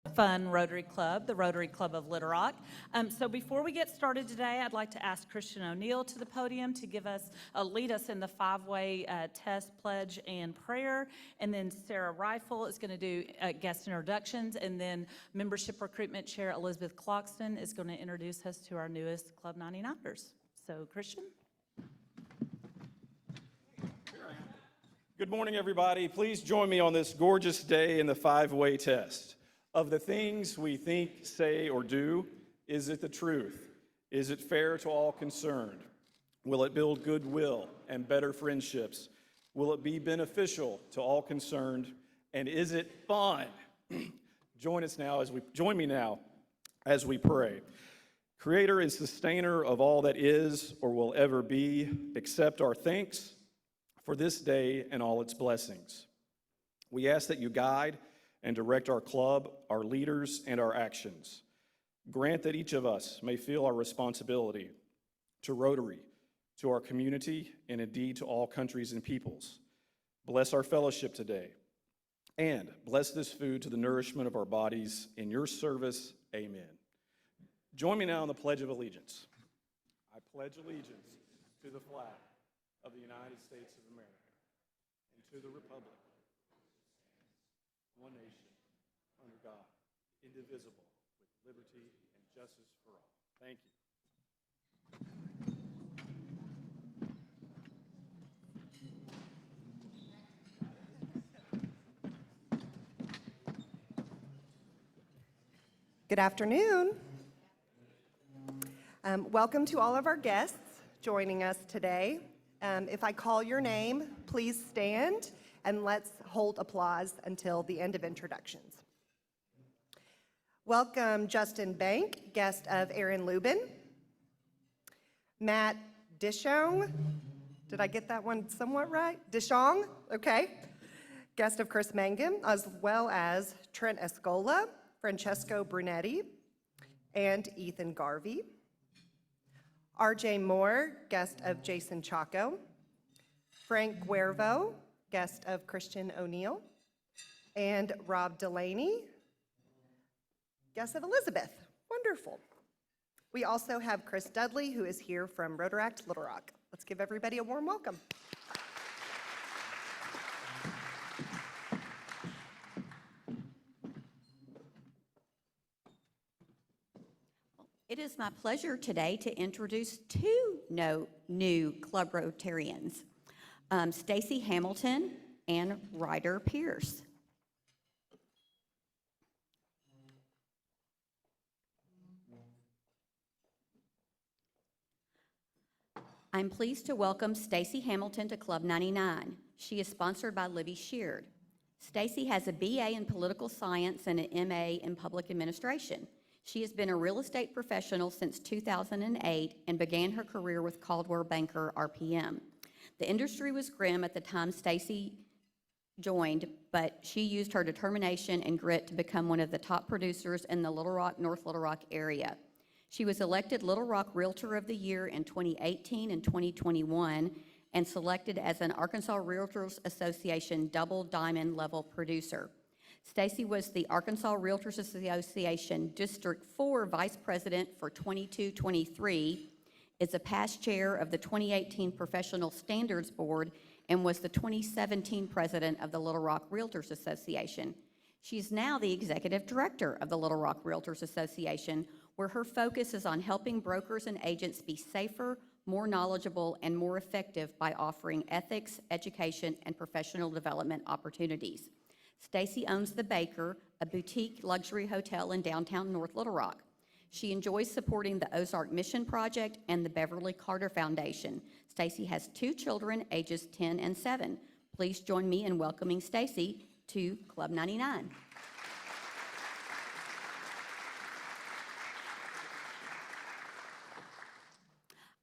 Fun Rotary Club, the Rotary Club of Little Rock. So before we get started today, I'd like to ask Christian O'Neill to the podium to lead us in the five-way test, pledge, and prayer. And then Sarah Rifle is going to do guest introductions. And then Membership Recruitment Chair Elizabeth Cloxton is going to introduce us to our newest Club 99ers. So, Christian. Good morning, everybody. Please join me on this gorgeous day in the five-way test. Of the things we think, say, or do, is it the truth? Is it fair to all concerned? Will it build goodwill and better friendships? Will it be beneficial to all concerned? And is it fun? Join me now as we pray. Creator and sustainer of all that is or will ever be, accept our thanks for this day and all its blessings. We ask that you guide and direct our club, our leaders, and our actions. Grant that each of us may feel our responsibility to Rotary, to our community, and indeed to all countries and peoples. Bless our fellowship today, and bless this food to the nourishment of our bodies. In your service, amen. Join me now in the Pledge of Allegiance. I pledge allegiance to the flag of the United States of America and to the republic, one nation, under God, indivisible, with liberty and justice for all. Thank you. Good afternoon. Welcome to all of our guests joining us today. If I call your name, please stand and let's hold applause until the end of introductions. Welcome Justin Bank, guest of Aaron Lubin. Matt Dishong, did I get that one somewhat right? Dishong, okay. Guest of Chris Mangum, as well as Trent Escola, Francesco Brunetti, and Ethan Garvey. RJ Moore, guest of Jason Chaco. Frank Guervo, guest of Christian O'Neill, and Rob Delaney, guest of Elizabeth. Wonderful. We also have Chris Dudley, who is here from Rotaract Little Rock. Let's give everybody a warm welcome. It is my pleasure today to introduce two new Club Rotarians. Stacy Hamilton and Ryder Pierce. I'm pleased to welcome Stacy Hamilton to Club 99. She is sponsored by Libby Sheard. Stacy has a BA in political science and an MA in public administration. She has been a real estate professional since 2008 and began her career with Caldwell Banker RPM. The industry was grim at the time Stacy joined, but she used her determination and grit to become one of the top producers in the Little Rock, North Little Rock area. She was elected Little Rock Realtor of the Year in 2018 and 2021 and selected as an Arkansas Realtors Association Double Diamond level producer. Stacy was the Arkansas Realtors Association District 4 Vice President for 22-23, is a past chair of the 2018 Professional Standards Board, and was the 2017 president of the Little Rock Realtors Association. She's now the executive director of the Little Rock Realtors Association, where her focus is on helping brokers and agents be safer, more knowledgeable, and more effective by offering ethics, education, and professional development opportunities. Stacy owns The Baker, a boutique luxury hotel in downtown North Little Rock. She enjoys supporting the Ozark Mission Project and the Beverly Carter Foundation. Stacy has two children, ages 10 and 7. Please join me in welcoming Stacy to Club 99.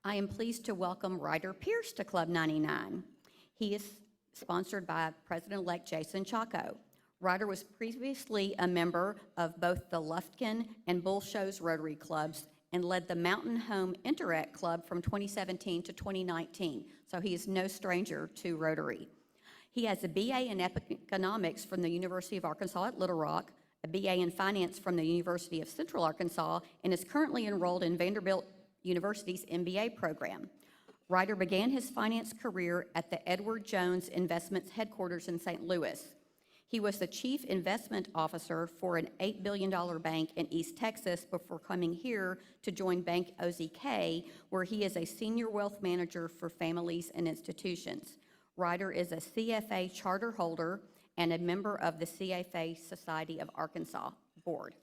I am pleased to welcome Ryder Pierce to Club 99. He is sponsored by President-elect Jason Chaco. Ryder was previously a member of both the Lufkin and Bull Shows Rotary Clubs and led the Mountain Home Interact Club from 2017 to 2019, so he is no stranger to Rotary. He has a BA in economics from the University of Arkansas at Little Rock, a BA in finance from the University of Central Arkansas, and is currently enrolled in Vanderbilt University's MBA program. Ryder began his finance career at the Edward Jones Investments headquarters in St. Louis. He was the chief investment officer for an $8 billion bank in East Texas before coming here to join Bank OZK, where he is a senior wealth manager for families and institutions. Ryder is a CFA charter holder and a member of the CFA Society of Arkansas board.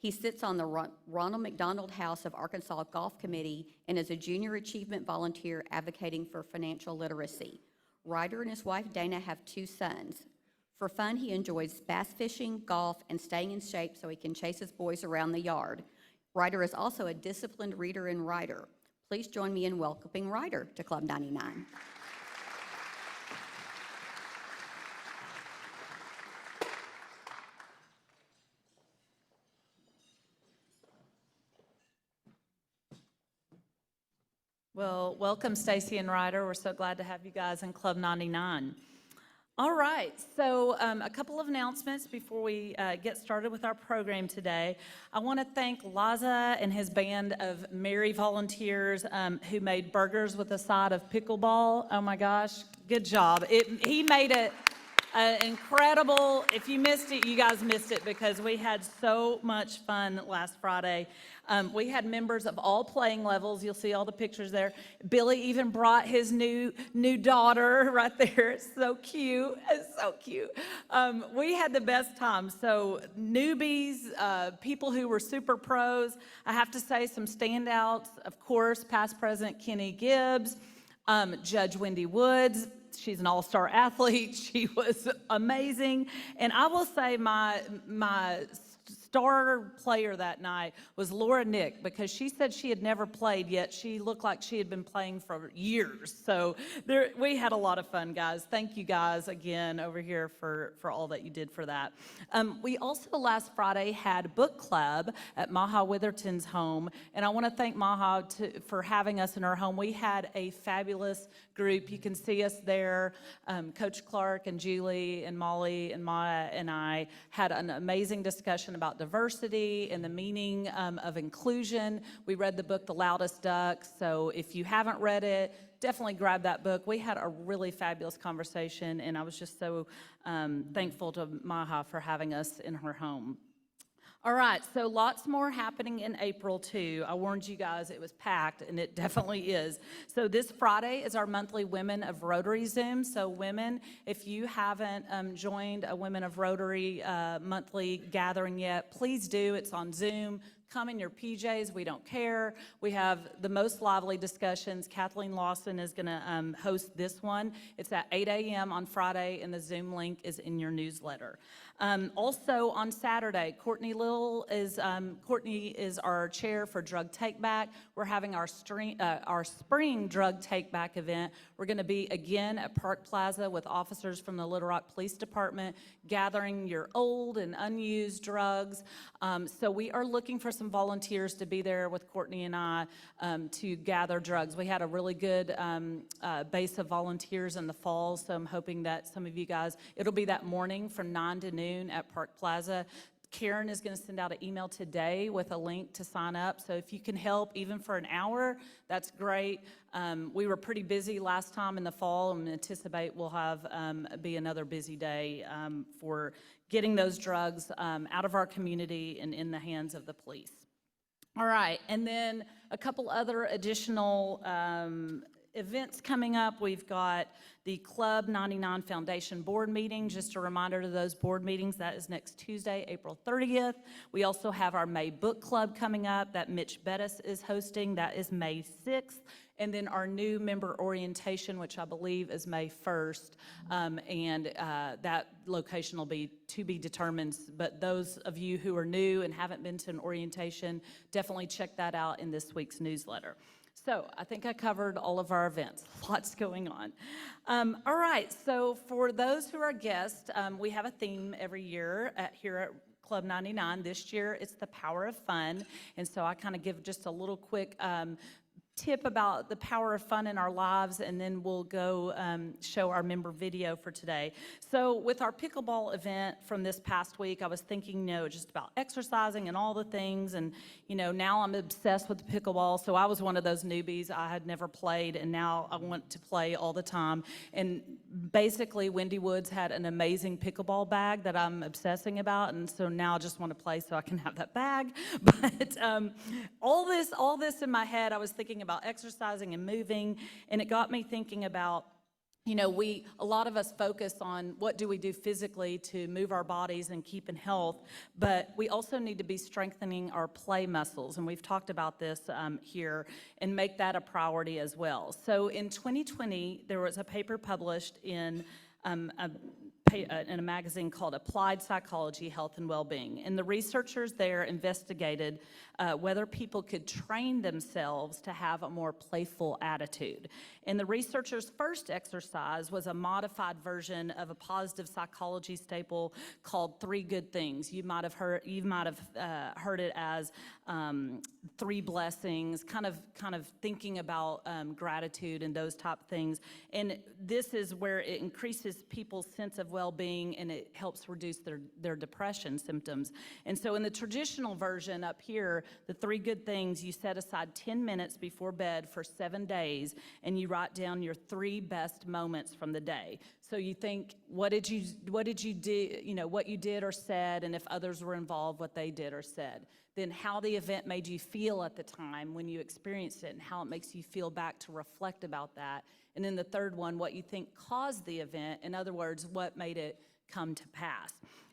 He sits on the Ronald McDonald House of Arkansas Golf Committee and is a junior achievement volunteer advocating for financial literacy. Ryder and his wife Dana have 2 sons. For fun, he enjoys bass fishing, golf, and staying in shape so he can chase his boys around the yard. Ryder is also a disciplined reader and writer. Please join me in welcoming Ryder to Club 99. Well, welcome, Stacy and Ryder. We're so glad to have you guys in Club 99. All right, so a couple of announcements before we get started with our program today. I want to thank Laza and his band of merry volunteers who made burgers with a side of pickleball. Oh my gosh, good job. He made it incredible. If you missed it, you guys missed it because we had so much fun last Friday. We had members of all playing levels. You'll see all the pictures there. Billy even brought his new daughter right there. It's so cute. It's so cute. We had the best time. So newbies, people who were super pros. I have to say some standouts. Of course, past president Kenny Gibbs, Judge Wendy Woods. She's an all-star athlete. She was amazing. And I will say my star player that night was Laura Nick, because she said she had never played yet. She looked like she had been playing for years. So we had a lot of fun, guys. Thank you guys again over here for all that you did for that. We also last Friday had book club at Maha Witherton's home, and I want to thank Maha for having us in her home. We had a fabulous group. You can see us there. Coach Clark and Julie and Molly and Maya and I had an amazing discussion about diversity and the meaning of inclusion. We read the book, The Loudest Duck, so if you haven't read it, definitely grab that book. We had a really fabulous conversation, and I was just so thankful to Maha for having us in her home. All right, so lots more happening in April, too. I warned you guys it was packed, and it definitely is. So this Friday is our monthly Women of Rotary Zoom. So women, if you haven't joined a Women of Rotary monthly gathering yet, please do. It's on Zoom. Come in your PJs, we don't care. We have the most lively discussions. Kathleen Lawson is gonna host this one. It's at 8 a.m. on Friday, and the Zoom link is in your newsletter. Also on Saturday, Courtney is our chair for Drug Take Back. We're having our spring Drug Take Back event. We're gonna be again at Park Plaza with officers from the Little Rock Police Department gathering your old and unused drugs. So we are looking for some volunteers to be there with Courtney and I to gather drugs. We had a really good base of volunteers in the fall, so I'm hoping that some of you guys, it'll be that morning from 9 to noon at Park Plaza. Karen is going to send out an email today with a link to sign up. So if you can help even for an hour, that's great. We were pretty busy last time in the fall, and anticipate we'll have be another busy day for getting those drugs out of our community and in the hands of the police. All right, and then a couple other additional events coming up. We've got the Club 99 Foundation Board meeting. Just a reminder to those board meetings, that is next Tuesday, April 30th. We also have our May Book Club coming up that Mitch Bettis is hosting. That is May 6th. And then our new member orientation, which I believe is May 1st, and that location will be to be determined. But those of you who are new and haven't been to an orientation, definitely check that out in this week's newsletter. So I think I covered all of our events. Lots going on. All right, so for those who are guests, we have a theme every year here at Club 99. This year, it's the power of fun. And so I kind of give just a little quick tip about the power of fun in our lives, and then we'll go show our member video for today. So with our pickleball event from this past week, I was thinking, just about exercising and all the things, and now I'm obsessed with the pickleball. So I was one of those newbies. I had never played, and now I want to play all the time. And basically, Wendy Woods had an amazing pickleball bag that I'm obsessing about, and so now I just want to play so I can have that bag. But all this in my head, I was thinking about exercising and moving, and it got me thinking about, a lot of us focus on what do we do physically to move our bodies and keep in health, but we also need to be strengthening our play muscles, and we've talked about this here, and make that a priority as well. So in 2020, there was a paper published in a magazine called Applied Psychology, Health and Wellbeing. And the researchers there investigated whether people could train themselves to have a more playful attitude. And the researchers' first exercise was a modified version of a positive psychology staple called 3 Good Things. You might have heard it as 3 blessings, kind of thinking about gratitude and those type of things. And this is where it increases people's sense of well-being, and it helps reduce their depression symptoms. And so in the traditional version up here, the 3 good things, you set aside 10 minutes before bed for 7 days, and you write down your 3 best moments from the day. So you think, what did you do, what you did or said, and if others were involved, what they did or said. Then how the event made you feel at the time when you experienced it, and how it makes you feel back to reflect about that. And then the third one, what you think caused the event. In other words, what made it come to pass.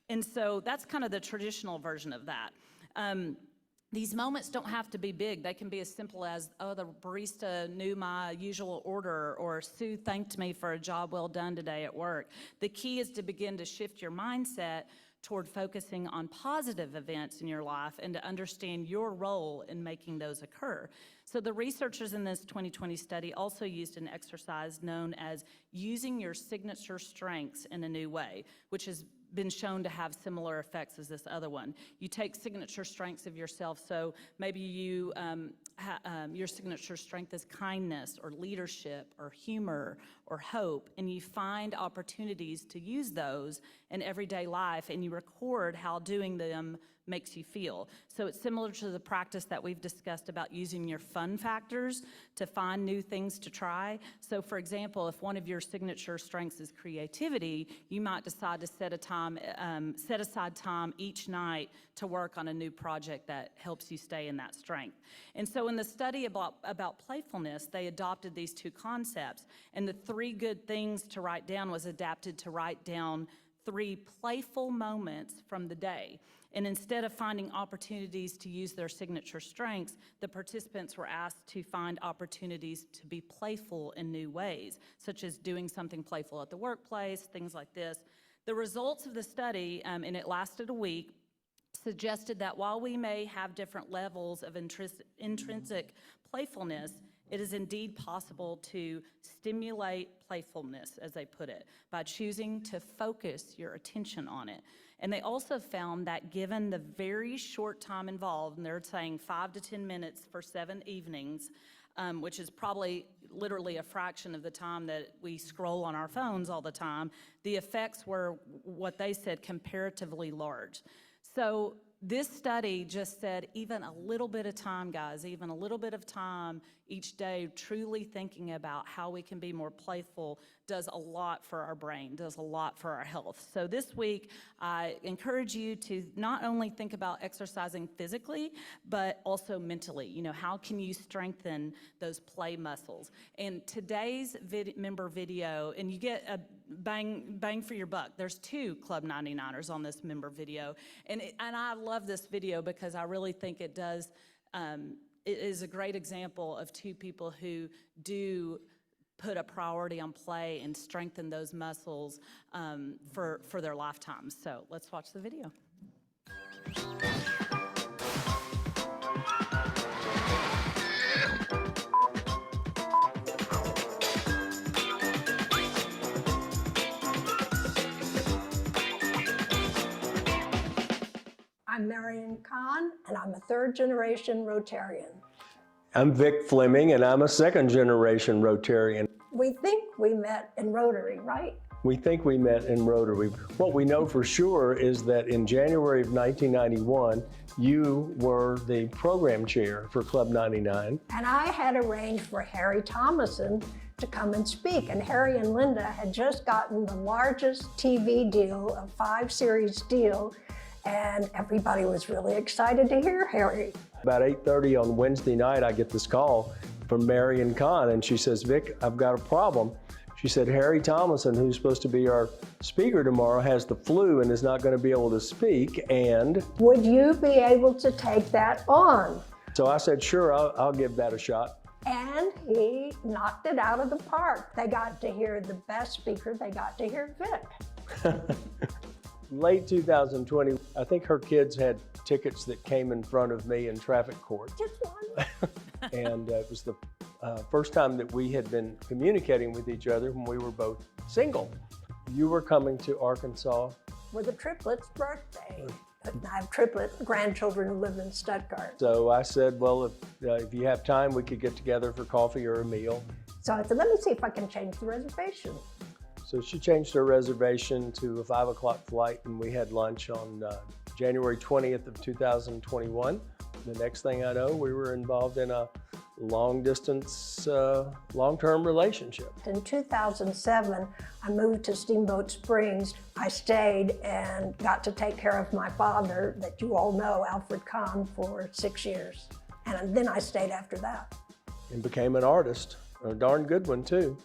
And so that's kind of the traditional version of that. These moments don't have to be big. They can be as simple as, the barista knew my usual order, or Sue thanked me for a job well done today at work. The key is to begin to shift your mindset toward focusing on positive events in your life and to understand your role in making those occur. So the researchers in this 2020 study also used an exercise known as using your signature strengths in a new way, which has been shown to have similar effects as this other one. You take signature strengths of yourself, so maybe your signature strength is kindness or leadership or humor or hope, and you find opportunities to use those in everyday life, and you record how doing them makes you feel. So it's similar to the practice that we've discussed about using your fun factors to find new things to try. So for example, if one of your signature strengths is creativity, you might decide to set aside time each night to work on a new project that helps you stay in that strength. And so in the study about playfulness, they adopted these 2 concepts, and the 3 good things to write down was adapted to write down 3 playful moments from the day. And instead of finding opportunities to use their signature strengths, the participants were asked to find opportunities to be playful in new ways, such as doing something playful at the workplace, things like this. The results of the study, and it lasted a week, suggested that while we may have different levels of intrinsic playfulness, it is indeed possible to stimulate playfulness, as they put it, by choosing to focus your attention on it. And they also found that given the very short time involved, and they're saying 5 to 10 minutes for 7 evenings, which is probably literally a fraction of the time that we scroll on our phones all the time, the effects were, what they said, comparatively large. So this study just said even a little bit of time, guys, even a little bit of time each day truly thinking about how we can be more playful does a lot for our brain, does a lot for our health. So this week, I encourage you to not only think about exercising physically, but also mentally. How can you strengthen those play muscles? And today's member video, and you get a bang for your buck. There's 2 Club 99ers on this member video. And I love this video because I really think it does, it is a great example of 2 people who do put a priority on play and strengthen those muscles for their lifetimes. So let's watch the video. I'm Marion Kahn, and I'm a 3rd-generation Rotarian. I'm Vic Fleming, and I'm a second-generation Rotarian. We think we met in Rotary, right? We think we met in Rotary. What we know for sure is that in January of 1991, you were the program chair for Club 99. And I had arranged for Harry Thomason to come and speak. And Harry and Linda had just gotten the largest TV deal, a 5-series deal, and everybody was really excited to hear Harry. About 8:30 on Wednesday night, I get this call from Marion Kahn, and she says, Vic, I've got a problem. She said, Harry Thomason, who's supposed to be our speaker tomorrow, has the flu and is not going to be able to speak, and... Would you be able to take that on? So I said, sure, I'll give that a shot. And he knocked it out of the park. They got to hear the best speaker, they got to hear Vic. Late 2020, I think her kids had tickets that came in front of me in traffic court. Just one. And it was the first time that we had been communicating with each other when we were both single. You were coming to Arkansas. For the triplets' birthday. I have triplet grandchildren who live in Stuttgart. So I said, well, if you have time, we could get together for coffee or a meal. So I said, let me see if I can change the reservation. So she changed her reservation to a 5 o'clock flight, and we had lunch on January 20th of 2021. The next thing I know, we were involved in a long-distance, long-term relationship. In 2007, I moved to Steamboat Springs. I stayed and got to take care of my father, that you all know, Alfred Kahn, for 6 years. And then I stayed after that. And became an artist, a darn good one too.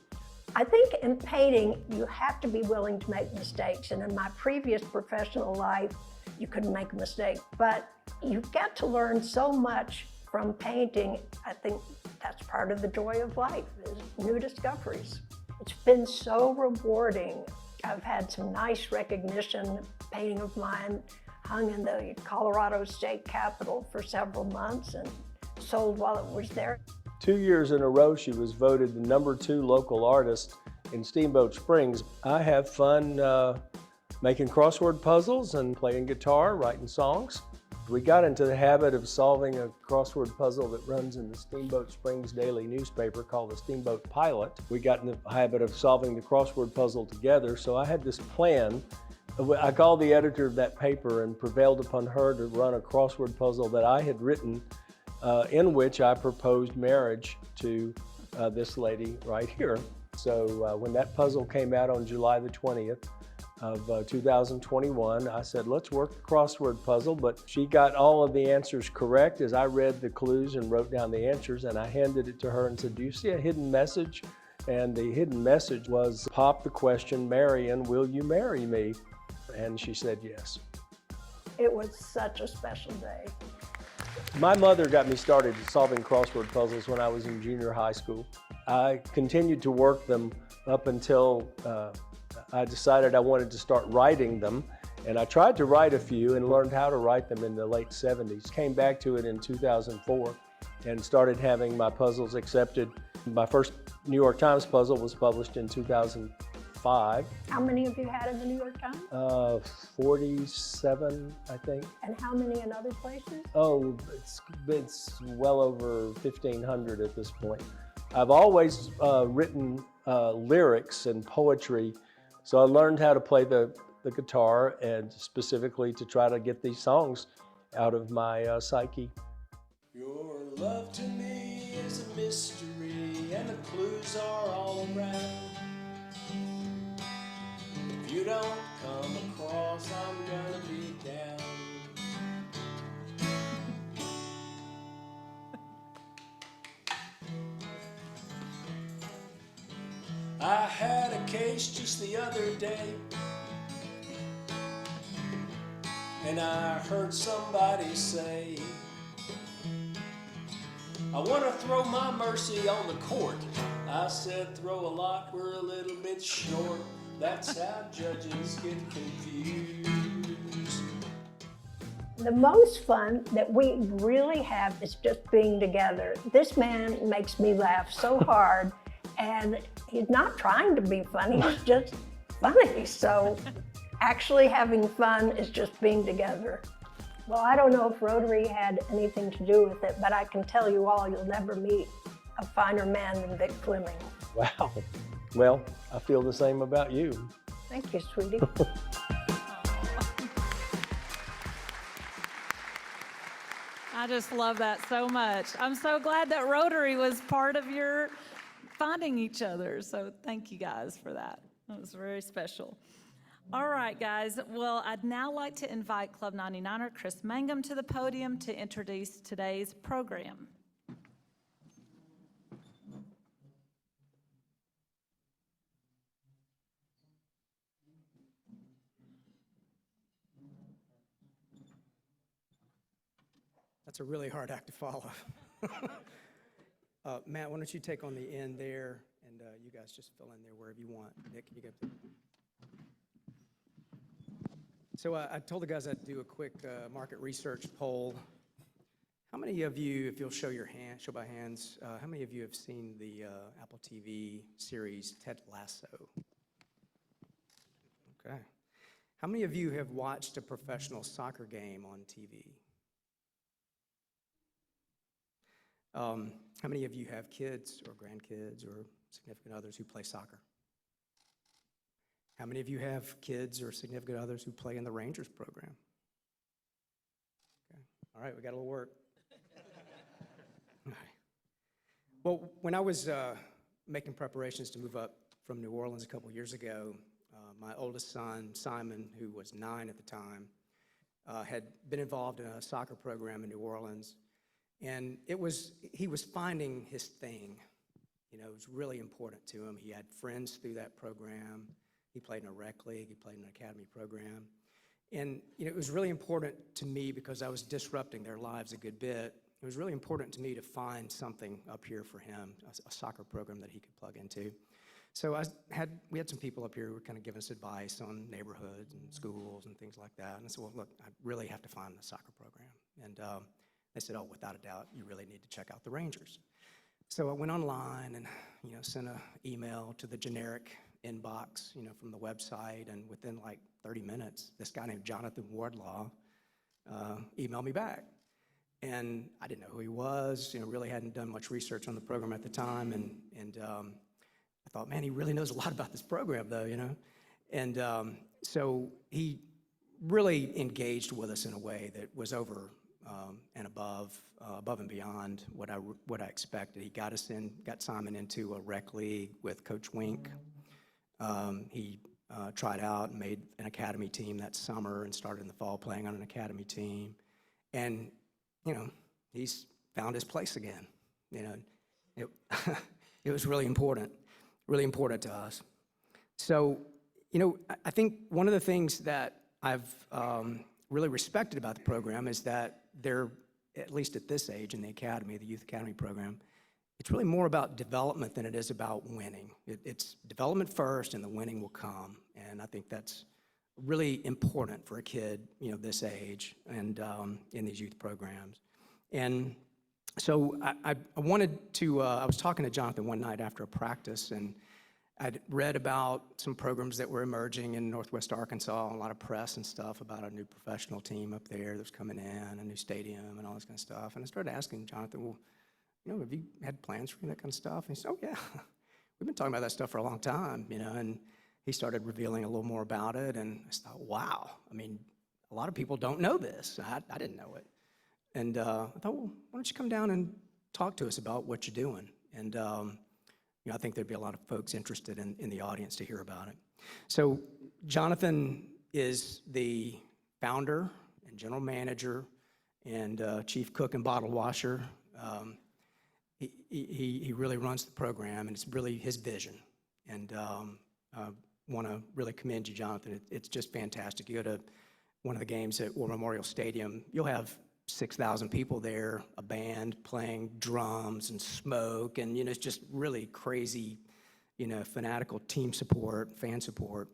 I think in painting, you have to be willing to make mistakes. And in my previous professional life, you couldn't make a mistake. But you get to learn so much from painting. I think that's part of the joy of life, is new discoveries. It's been so rewarding. I've had some nice recognition. A painting of mine hung in the Colorado State Capitol for several months and sold while it was there. 2 years in a row, she was voted the #2 local artist in Steamboat Springs. I have fun making crossword puzzles and playing guitar, writing songs. We got into the habit of solving a crossword puzzle that runs in the Steamboat Springs daily newspaper called the Steamboat Pilot. We got in the habit of solving the crossword puzzle together, so I had this plan. I called the editor of that paper and prevailed upon her to run a crossword puzzle that I had written, in which I proposed marriage to this lady right here. So when that puzzle came out on July the 20th of 2021, I said, let's work the crossword puzzle, but she got all of the answers correct as I read the clues and wrote down the answers, and I handed it to her and said, do you see a hidden message? And the hidden message was, pop the question, Marion, will you marry me? And she said yes. It was such a special day. My mother got me started solving crossword puzzles when I was in junior high school. I continued to work them up until I decided I wanted to start writing them. And I tried to write a few and learned how to write them in the late 70s. Came back to it in 2004 and started having my puzzles accepted. My first New York Times puzzle was published in 2005. How many of you had in the New York Times? 47, I think. And how many in other places? Oh, it's well over 1,500 at this point. I've always written lyrics and poetry, so I learned how to play the guitar, and specifically to try to get these songs out of my psyche. Your love to me is a mystery, and the clues are all around. If you don't come across, I'm gonna be down. I had a case just the other day, and I heard somebody say, I want to throw my mercy on the court. I said, throw a lot, we're a little bit short. That's how judges get confused. The most fun that we really have is just being together. This man makes me laugh so hard, and he's not trying to be funny, he's just funny. So actually having fun is just being together. Well, I don't know if Rotary had anything to do with it, but I can tell you all, you'll never meet a finer man than Vic Fleming. Wow. Well, I feel the same about you. Thank you, sweetie. I just love that so much. I'm so glad that Rotary was part of your finding each other. So thank you guys for that. That was very special. All right, guys. Well, I'd now like to invite Club 99er Chris Mangum to the podium to introduce today's program. That's a really hard act to follow. Matt, why don't you take on the end there, and you guys just fill in there wherever you want. Nick, can you get? So I told the guys I'd do a quick market research poll. How many of you, if you'll show your hand, show by hands, how many of you have seen the Apple TV series Ted Lasso? Okay. How many of you have watched a professional soccer game on TV? How many of you have kids or grandkids or significant others who play soccer? How many of you have kids or significant others who play in the Rangers program? Okay. All right, we got a little work. All right. Well, when I was making preparations to move up from New Orleans a couple years ago, my oldest son, Simon, who was 9 at the time, had been involved in a soccer program in New Orleans. And he was finding his thing. You know, it was really important to him. He had friends through that program. He played in a rec league. He played in an academy program. And, you know, it was really important to me because I was disrupting their lives a good bit. It was really important to me to find something up here for him, a soccer program that he could plug into. So we had some people up here who were kind of giving us advice on neighborhoods and schools and things like that. And I said, well, look, I really have to find a soccer program. And they said, oh, without a doubt, you really need to check out the Rangers. So I went online and, you know, sent an email to the generic inbox, you know, from the website, and within like 30 minutes, this guy named Jonathan Wardlaw emailed me back. And I didn't know who he was, you know, really hadn't done much research on the program at the time, and I thought, man, he really knows a lot about this program, though, you know. And so he really engaged with us in a way that was over and above and beyond what I expected. He got Simon into a rec league with Coach Wink. He tried out and made an academy team that summer and started in the fall playing on an academy team. And, you know, he's found his place again. You know, it was really important to us. So, you know, I think one of the things that I've really respected about the program is that they're, at least at this age in the academy, the youth academy program, it's really more about development than it is about winning. It's development first, and the winning will come. And I think that's really important for a kid, you know, this age and in these youth programs. And so I wanted to, I was talking to Jonathan one night after a practice, and I'd read about some programs that were emerging in Northwest Arkansas, a lot of press and stuff about a new professional team up there that was coming in, a new stadium and all this kind of stuff. And I started asking Jonathan, well, you know, have you had plans for that kind of stuff? And he said, oh, yeah, we've been talking about that stuff for a long time, you know, and he started revealing a little more about it, and I thought, wow, I mean, a lot of people don't know this. I didn't know it. And I thought, well, why don't you come down and talk to us about what you're doing? And you know, I think there'd be a lot of folks interested in the audience to hear about it. So Jonathan is the founder and general manager and chief cook and bottle washer. He really runs the program, and it's really his vision. And I want to really commend you, Jonathan. It's just fantastic. You go to one of the games at War Memorial Stadium, you'll have 6,000 people there, a band playing drums and smoke, and, you know, it's just really crazy, you know, fanatical team support, fan support.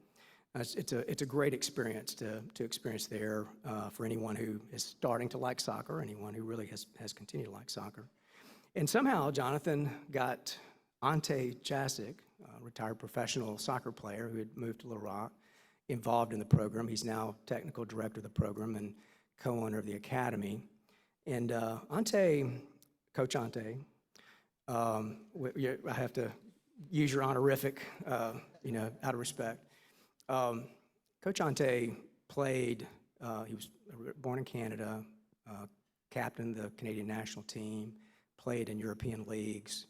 It's a great experience to experience there for anyone who is starting to like soccer, anyone who really has continued to like soccer. And somehow Jonathan got Ante Jasic, a retired professional soccer player who had moved to Little Rock, involved in the program. He's now technical director of the program and co-owner of the academy. And Ante, Coach Ante, I have to use your honorific, out of respect. Coach Ante played, he was born in Canada, captained the Canadian national team, played in European leagues,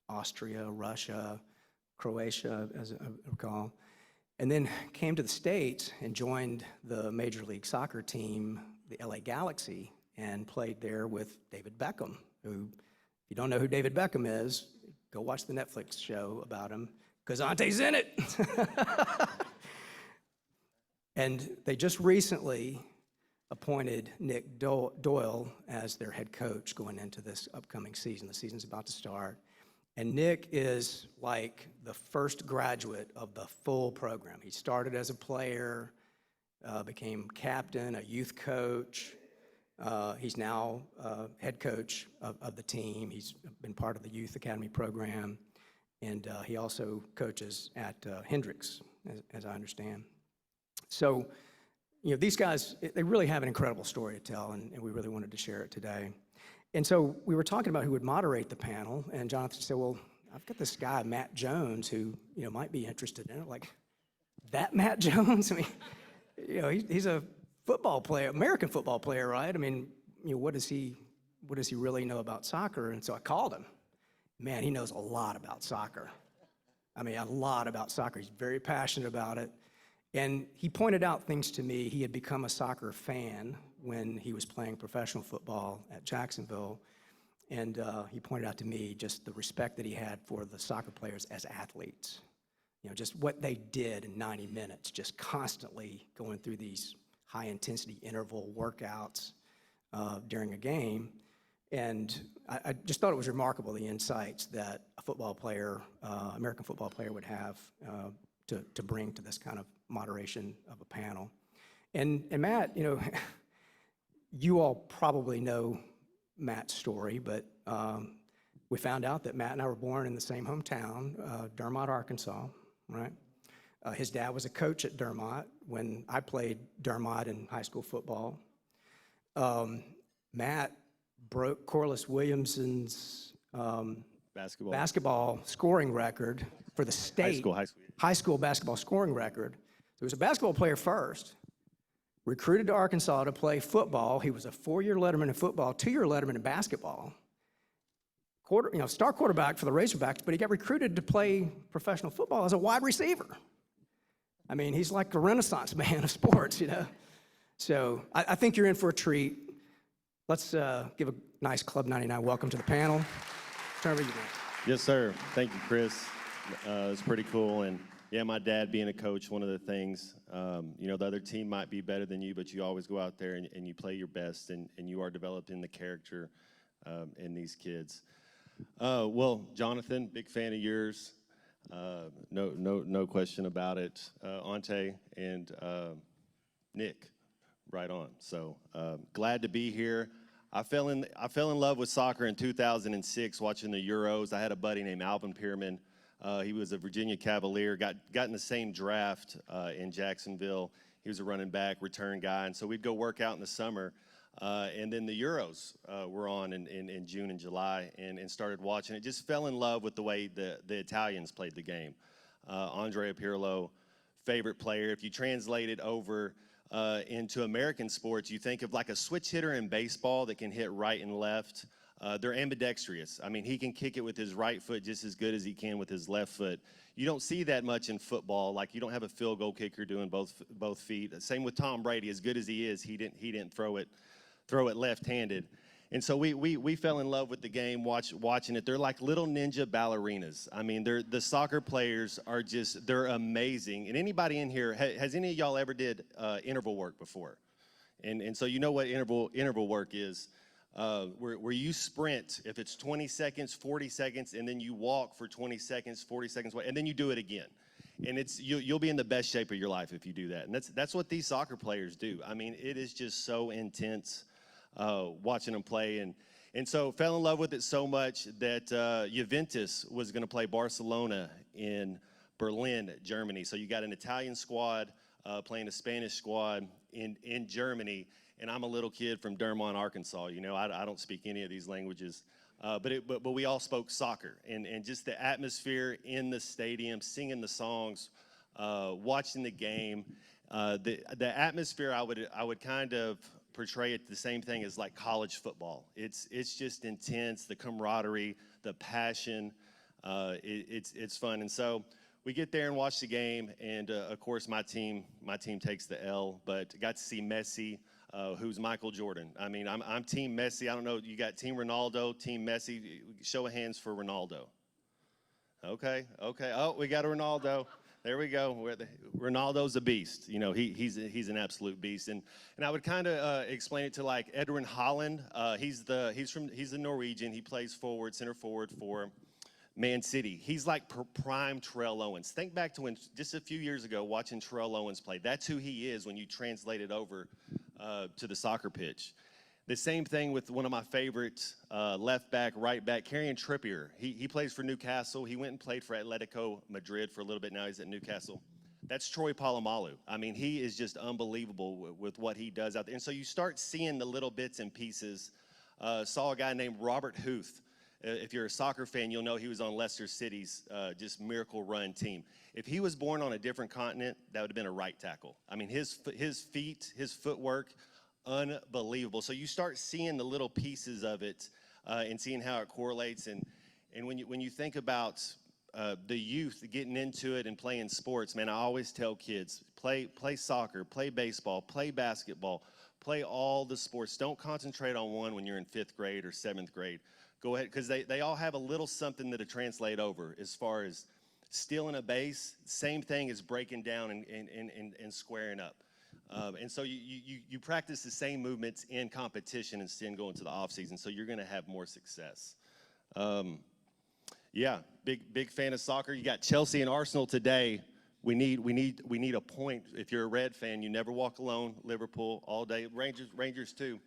Austria, Russia, Croatia, as I recall, and then came to the States and joined the Major League Soccer team, the LA Galaxy, and played there with David Beckham, who, if you don't know who David Beckham is, go watch the Netflix show about him, because Ante's in it. And they just recently appointed Nick Doyle as their head coach going into this upcoming season. The season's about to start. And Nick is like the first graduate of the full program. He started as a player, became captain, a youth coach. He's now head coach of the team. He's been part of the Youth Academy program. And he also coaches at Hendricks, as I understand. So, these guys, they really have an incredible story to tell, and we really wanted to share it today. And so we were talking about who would moderate the panel, and Jonathan said, well, I've got this guy, Matt Jones, who, might be interested in it. Like, that Matt Jones? I mean, he's a football player, American football player, right? I mean, what does he really know about soccer? And so I called him. Man, he knows a lot about soccer. I mean, a lot about soccer. He's very passionate about it. And he pointed out things to me. He had become a soccer fan when he was playing professional football at Jacksonville. And he pointed out to me just the respect that he had for the soccer players as athletes. Just what they did in 90 minutes, just constantly going through these high-intensity interval workouts during a game. And I just thought it was remarkable, the insights that a football player, American football player, would have to bring to this kind of moderation of a panel. And Matt, you all probably know Matt's story, but we found out that Matt and I were born in the same hometown, Dermott, Arkansas, right? His dad was a coach at Dermott when I played Dermott in high school football. Matt broke Corliss Williamson's basketball scoring record for the state. High school basketball scoring record. So he was a basketball player first, recruited to Arkansas to play football. He was a 4-year letterman in football, 2-year letterman in basketball. Star quarterback for the Razorbacks, but he got recruited to play professional football as a wide receiver. I mean, he's like the Renaissance man of sports, So I think you're in for a treat. Let's give a nice Club 99 welcome to the panel. Turn over to you, man. Yes, sir. Thank you, Chris. It's pretty cool. And yeah, my dad being a coach, one of the things, the other team might be better than you, but you always go out there and you play your best, and you are developing the character in these kids. Well, Jonathan, big fan of yours. No question about it. Ante and Nick, right on. So glad to be here. I fell in love with soccer in 2006 watching the Euros. I had a buddy named Alvin Pierman. He was a Virginia Cavalier, got in the same draft in Jacksonville. He was a running back, return guy, and so we'd go work out in the summer. And then the Euros were on in June and July, and started watching it. Just fell in love with the way the Italians played the game. Andrea Pirlo, favorite player. If you translate it over into American sports, you think of like a switch hitter in baseball that can hit right and left. They're ambidextrous. I mean, he can kick it with his right foot just as good as he can with his left foot. You don't see that much in football. Like, you don't have a field goal kicker doing both feet. Same with Tom Brady. As good as he is, he didn't throw it left-handed. And so we fell in love with the game watching it. They're like little ninja ballerinas. I mean, the soccer players are they're amazing. And anybody in here, has any of y'all ever did interval work before? And so you know what interval work is. Where you sprint, if it's 20 seconds, 40 seconds, and then you walk for 20 seconds, 40 seconds, and then you do it again. And you'll be in the best shape of your life if you do that. And that's what these soccer players do. I mean, it is just so intense watching them play. And so fell in love with it so much that Juventus was going to play Barcelona in Berlin, Germany. So you got an Italian squad playing a Spanish squad in Germany. and I'm a little kid from Dermont, Arkansas. You know, I don't speak any of these languages, but we all spoke soccer, and just the atmosphere in the stadium, singing the songs, watching the game, the atmosphere I would kind of portray it the same thing as like college football. It's just intense, the camaraderie, the passion. It's fun, and so we get there and watch the game, and of course my team takes the L, but got to see Messi, who's Michael Jordan. I mean, I'm Team Messi. I don't know, you got Team Ronaldo, Team Messi. Show of hands for Ronaldo. Okay. Oh, we got a Ronaldo. There we go. Ronaldo's a beast. You know, he's an absolute beast. And I would kind of explain it to like Edwin Holland. He's a Norwegian. He plays center forward for Man City. He's like prime Terrell Owens. Think back to when just a few years ago watching Terrell Owens play. That's who he is when you translate it over to the soccer pitch. The same thing with one of my favorites, left back, right back, Kieran Trippier. He plays for Newcastle. He went and played for Atletico Madrid for a little bit. Now he's at Newcastle. That's Troy Polamalu. I mean, he is just unbelievable with what he does out there. And so you start seeing the little bits and pieces. Saw a guy named Robert Huth. If you're a soccer fan, you'll know he was on Leicester City's just miracle run team. If he was born on a different continent, that would have been a right tackle. I mean, his feet, his footwork, unbelievable. So you start seeing the little pieces of it and seeing how it correlates. And when you think about the youth getting into it and playing sports, man, I always tell kids, play soccer, play baseball, play basketball, play all the sports. Don't concentrate on one when you're in 5th grade or 7th grade. Go ahead, because they all have a little something that'll translate over as far as stealing a base, same thing as breaking down and squaring up. And so you practice the same movements in competition instead of going to the off season, so you're going to have more success. Yeah, big fan of soccer. You got Chelsea and Arsenal today. We need a point. If you're a Red fan, you never walk alone. Liverpool all day. Rangers too.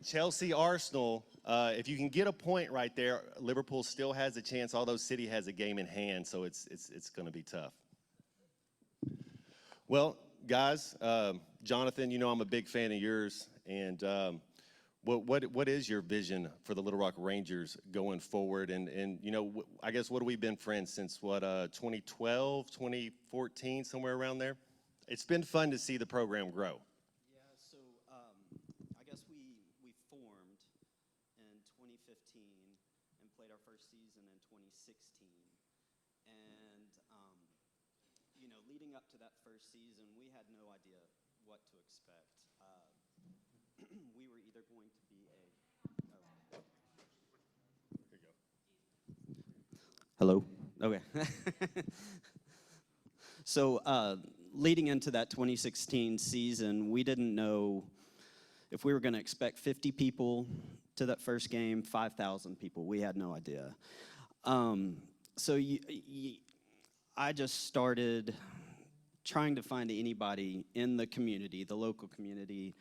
Chelsea, Arsenal. If you can get a point right there, Liverpool still has a chance. Although City has a game in hand, so it's going to be tough. Well, guys, Jonathan, you know I'm a big fan of yours, and what is your vision for the Little Rock Rangers going forward? And you know, I guess what have we been friends since 2012, 2014, somewhere around there? It's been fun to see the program grow. Yeah, so I guess we formed in 2015 and played our first season in 2016, and you know, leading up to that first season, we had no idea what to expect. We were either going to be a... Here you go. Hello? Okay. So leading into that 2016 season, we didn't know if we were going to expect 50 people to that first game, 5,000 people. We had no idea. So I just started trying to find anybody in the community, the local community,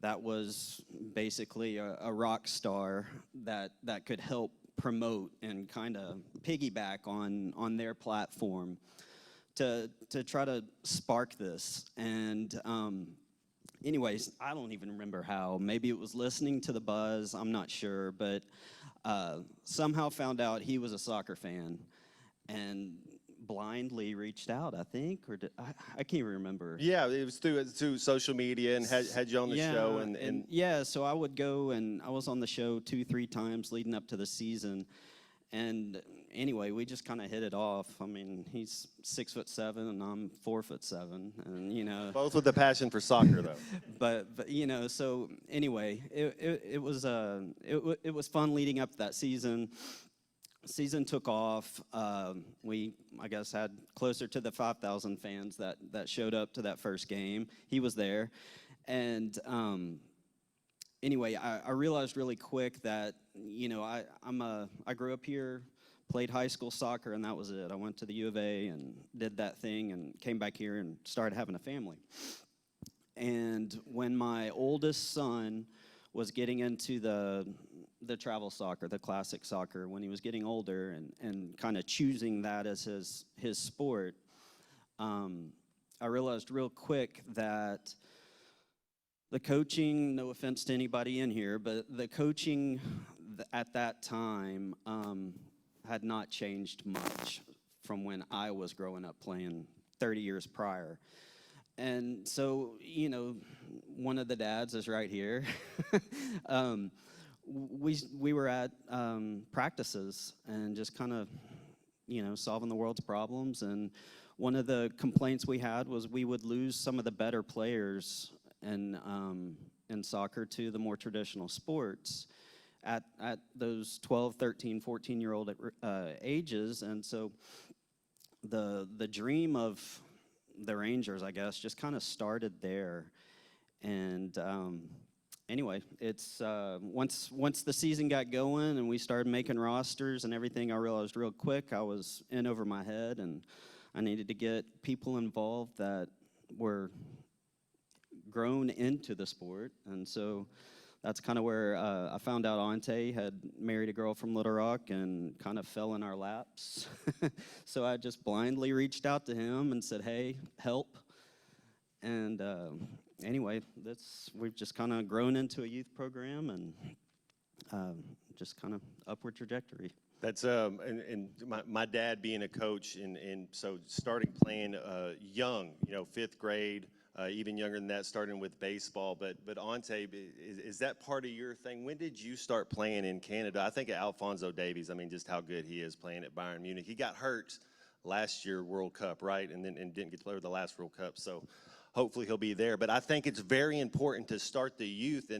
that was basically a rock star that could help promote and kind of piggyback on their platform to try to spark this. And anyways, I don't even remember how. Maybe it was listening to the buzz, I'm not sure, but somehow found out he was a soccer fan and blindly reached out, I think, or I can't remember. Yeah, it was through social media and had you on the show. And yeah, so I would go, and I was on the show 2-3 times leading up to the season. And anyway, we just kind of hit it off. I mean, he's 6'7" and I'm 4'7", and you know. Both with a passion for soccer, though. but you know, so anyway, it was fun leading up to that season. Season took off. We, I guess, had closer to the 5,000 fans that showed up to that first game. He was there, and anyway, I realized really quick that, you know, I grew up here, played high school soccer, and that was it. I went to the U of A and did that thing, and came back here and started having a family. And when my oldest son was getting into the travel soccer, the classic soccer, when he was getting older and kind of choosing that as his sport, I realized real quick that The coaching, no offense to anybody in here, but the coaching at that time had not changed much from when I was growing up playing 30 years prior. And so, you know, one of the dads is right here. We were at practices and just kind of, you know, solving the world's problems. And one of the complaints we had was we would lose some of the better players in soccer to the more traditional sports at those 12, 13, 14-year-old ages. And so the dream of the Rangers, I guess, just kind of started there. And anyway, it's once the season got going and we started making rosters and everything, I realized real quick I was in over my head, and I needed to get people involved that were grown into the sport. And so that's kind of where I found out Ante had married a girl from Little Rock and kind of fell in our laps. So I just blindly reached out to him and said, hey, help. And anyway, we've just kind of grown into a youth program, and just kind of upward trajectory. That's and my dad being a coach, and so starting playing young, you know, 5th grade, even younger than that, starting with baseball. But Ante, is that part of your thing? When did you start playing in Canada? I think of Alphonso Davies. I mean, just how good he is playing at Bayern Munich. He got hurt last year World Cup, right? And didn't get to play with the last World Cup. So hopefully he'll be there. But I think it's very important to start the youth.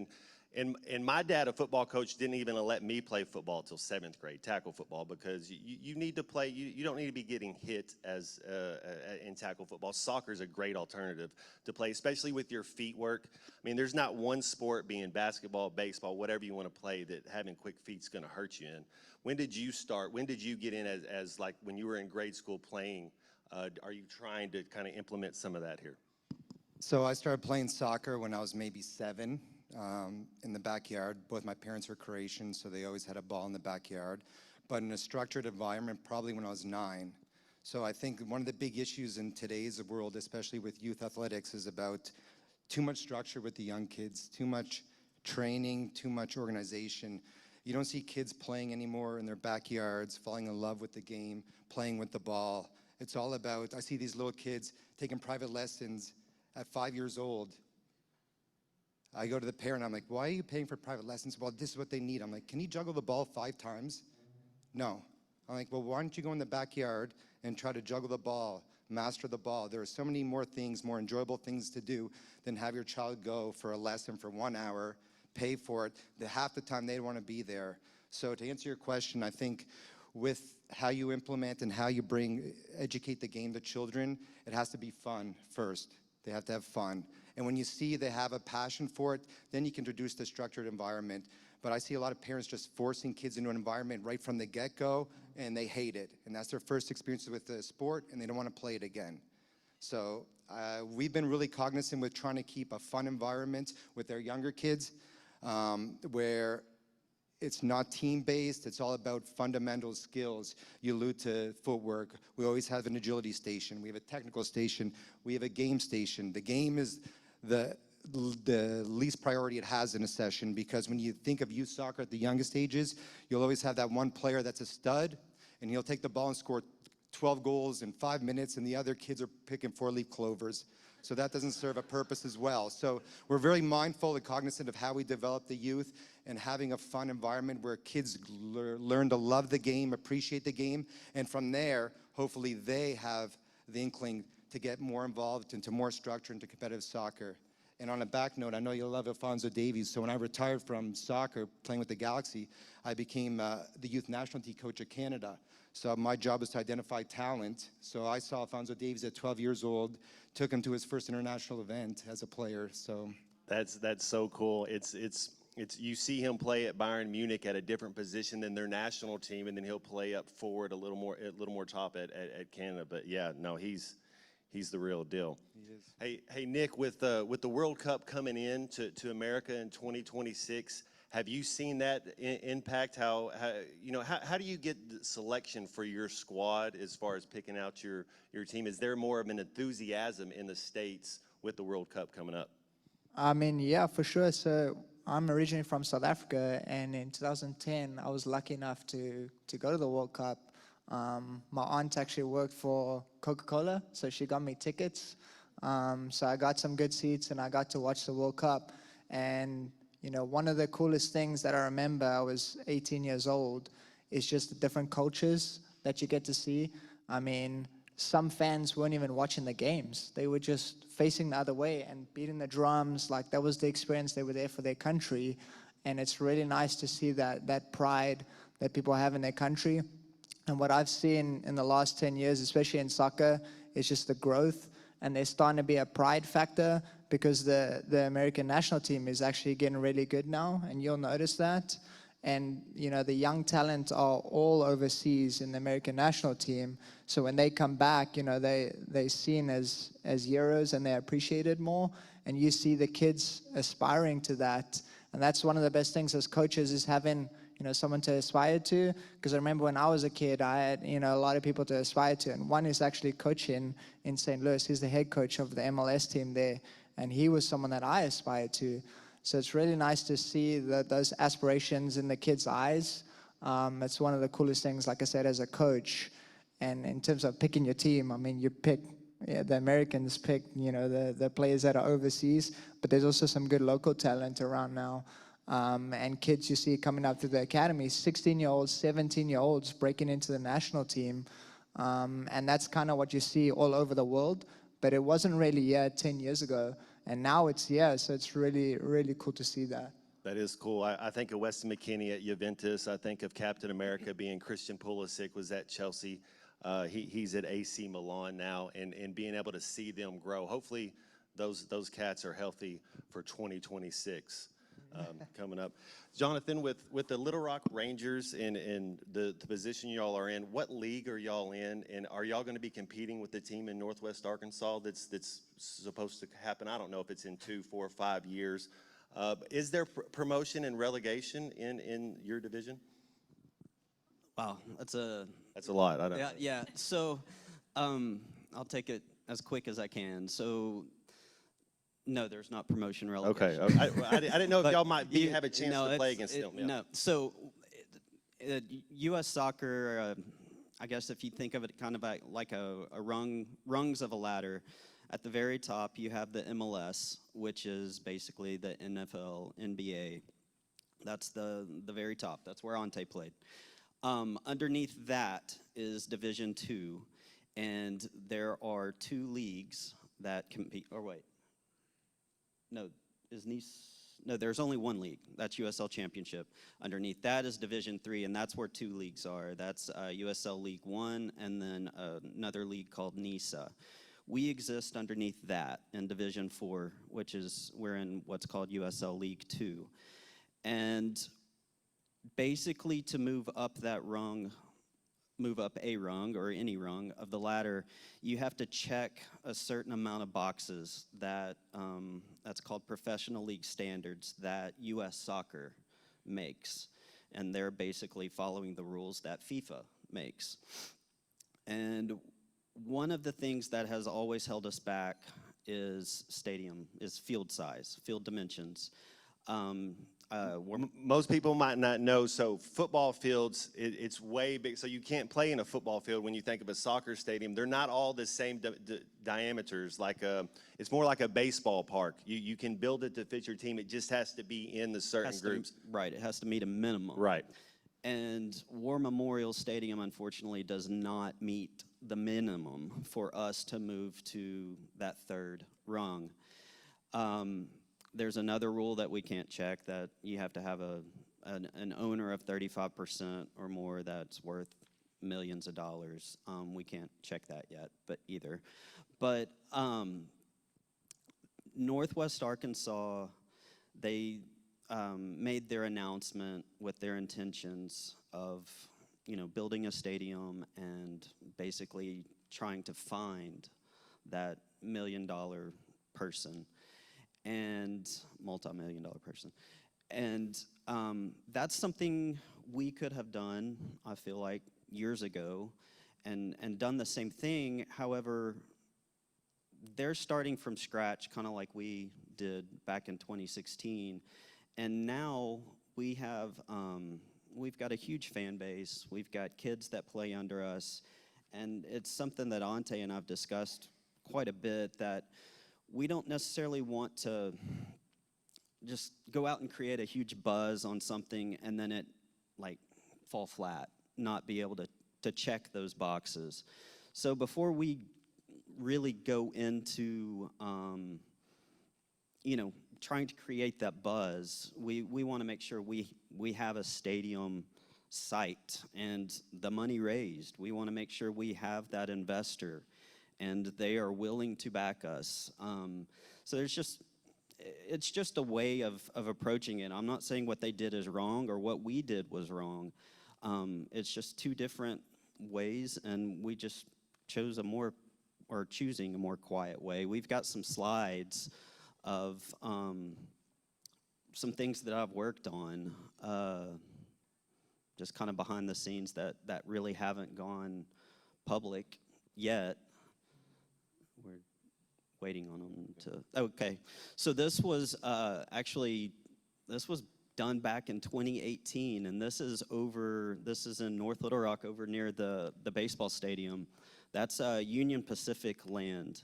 And my dad, a football coach, didn't even let me play football till 7th grade, tackle football, because you need to play. You don't need to be getting hit as in tackle football. Soccer is a great alternative to play, especially with your feet work. I mean, there's not one sport, being basketball, baseball, whatever you want to play, that having quick feet's going to hurt you in. When did you start? When did you get in as like when you were in grade school playing? Are you trying to kind of implement some of that here? So I started playing soccer when I was maybe 7. In the backyard. Both my parents were Croatian, so they always had a ball in the backyard. But in a structured environment, probably when I was 9. So I think one of the big issues in today's world, especially with youth athletics, is about too much structure with the young kids, too much training, too much organization. You don't see kids playing anymore in their backyards, falling in love with the game, playing with the ball. It's all about, I see these little kids taking private lessons at 5 years old. I go to the parent, I'm like, why are you paying for private lessons? Well, this is what they need. I'm like, can you juggle the ball 5 times? No. I'm like, well, why don't you go in the backyard and try to juggle the ball, master the ball? There are so many more things, more enjoyable things to do than have your child go for a lesson for 1 hour, pay for it, half the time they don't want to be there. So to answer your question, I think with how you implement and how you educate the game to children, it has to be fun first. They have to have fun. And when you see they have a passion for it, then you can introduce the structured environment. But I see a lot of parents just forcing kids into an environment right from the get-go, and they hate it. And that's their first experience with the sport, and they don't want to play it again. So we've been really cognizant with trying to keep a fun environment with our younger kids, where it's not team-based, it's all about fundamental skills. You allude to footwork. We always have an agility station. We have a technical station. We have a game station. The game is the least priority it has in a session, because when you think of youth soccer at the youngest ages, you'll always have that one player that's a stud, and he'll take the ball and score 12 goals in 5 minutes, and the other kids are picking 4-leaf clovers. So that doesn't serve a purpose as well. So we're very mindful and cognizant of how we develop the youth, and having a fun environment where kids learn to love the game, appreciate the game, and from there, hopefully they have the inkling to get more involved into more structure into competitive soccer. And on a back note, I know you love Alphonso Davies, so when I retired from soccer, playing with the Galaxy, I became the youth national team coach of Canada. So my job was to identify talent. So I saw Alphonso Davies at 12 years old, took him to his first international event as a player. So that's so cool. It's you see him play at Bayern Munich at a different position than their national team, and then he'll play up forward a little more top at Canada. But yeah, no, he's the real deal. he is. Hey Nick, with the World Cup coming in to America in 2026, have you seen that impact how do you get the selection for your squad as far as picking out your team? Is there more of an enthusiasm in the States with the World Cup coming up? I mean, yeah, for sure. So I'm originally from South Africa, and in 2010, I was lucky enough to go to the World Cup. My aunt actually worked for Coca-Cola, so she got me tickets. So I got some good seats, and I got to watch the World Cup. And you know, one of the coolest things that I remember, I was 18 years old, is just the different cultures that you get to see. I mean, some fans weren't even watching the games. They were just facing the other way and beating the drums. Like, that was the experience. They were there for their country. And it's really nice to see that pride that people have in their country. And what I've seen in the last 10 years, especially in soccer, is just the growth. And there's starting to be a pride factor because the American national team is actually getting really good now. And you'll notice that. And, you know, the young talent are all overseas in the American national team. So when they come back, you know, they're seen as heroes and they're appreciated more. And you see the kids aspiring to that. And that's one of the best things as coaches is having, you know, someone to aspire to. Because I remember when I was a kid, I had, you know, a lot of people to aspire to. And one is actually coaching in St. Louis. He's the head coach of the MLS team there. And he was someone that I aspired to. So it's really nice to see those aspirations in the kids' eyes. It's one of the coolest things, like I said, as a coach. And in terms of picking your team, I mean, you pick, the Americans pick, you know, the players that are overseas, but there's also some good local talent around now. And kids you see coming up through the academy, 16-year-olds, 17-year-olds breaking into the national team. And that's kind of what you see all over the world. But it wasn't really here 10 years ago. And now it's here, so it's really, really cool to see that. That is cool. I think of Weston McKennie at Juventus. I think of Captain America being Christian Pulisic was at Chelsea. He's at AC Milan now, and being able to see them grow. Hopefully those cats are healthy for 2026 coming up. Jonathan, with the Little Rock Rangers and the position y'all are in, what league are y'all in? And are y'all going to be competing with the team in Northwest Arkansas that's supposed to happen? I don't know if it's in 2, 4, 5 years. Is there promotion and relegation in your division? Wow, that's a lot. I don't. Yeah. So, I'll take it as quick as I can. So, no, there's not promotion relegation. Okay. I didn't know if But y'all might have a chance to play against them. Yeah. No. So, U.S. soccer, I guess if you think of it kind of like a rungs of a ladder, at the very top you have the MLS, which is basically the NFL, NBA. That's the very top. That's where Ante played. Underneath that is Division II, and there are 2 leagues that compete. Or wait. No, is Nice? No, there's only one league. That's USL Championship. Underneath that is Division III, and that's where 2 leagues are. That's USL League One, and then another league called NISA. We exist underneath that in Division IV, which is we're in what's called USL League Two, and basically to move up that rung. Move up a rung or any rung of the ladder, you have to check a certain amount of boxes that that's called professional league standards that U.S. soccer makes, and they're basically following the rules that FIFA makes. And one of the things that has always held us back is field size, field dimensions. Most people might not know, so football fields, it's way big. So you can't play in a football field when you think of a soccer stadium. They're not all the same diameters. It's more like a baseball park. You can build it to fit your team. It just has to be in the certain groups. Right, it has to meet a minimum. Right. And War Memorial Stadium, unfortunately, does not meet the minimum for us to move to that third rung. There's another rule that we can't check, that you have to have an owner of 35% or more that's worth millions of dollars. We can't check that yet, either. But Northwest Arkansas, they made their announcement with their intentions of, building a stadium and basically trying to find that $1 million person and multi-million-dollar person. And that's something we could have done, I feel like, years ago and done the same thing. However, they're starting from scratch, kind of like we did back in 2016. And now we have, we've got a huge fan base. We've got kids that play under us. And it's something that Ante and I've discussed quite a bit, that we don't necessarily want to just go out and create a huge buzz on something and then it like fall flat, not be able to check those boxes. So before we really go into, you know, trying to create that buzz, we want to make sure we have a stadium site and the money raised. We want to make sure we have that investor and they are willing to back us. So it's just a way of approaching it. I'm not saying what they did is wrong or what we did was wrong. It's just two different ways, and we just chose choosing a more quiet way. We've got some slides of some things that I've worked on, just kind of behind the scenes that really haven't gone public yet. We're waiting on them to, okay. So this was this was done back in 2018, and this is in North Little Rock over near the baseball stadium. That's Union Pacific land.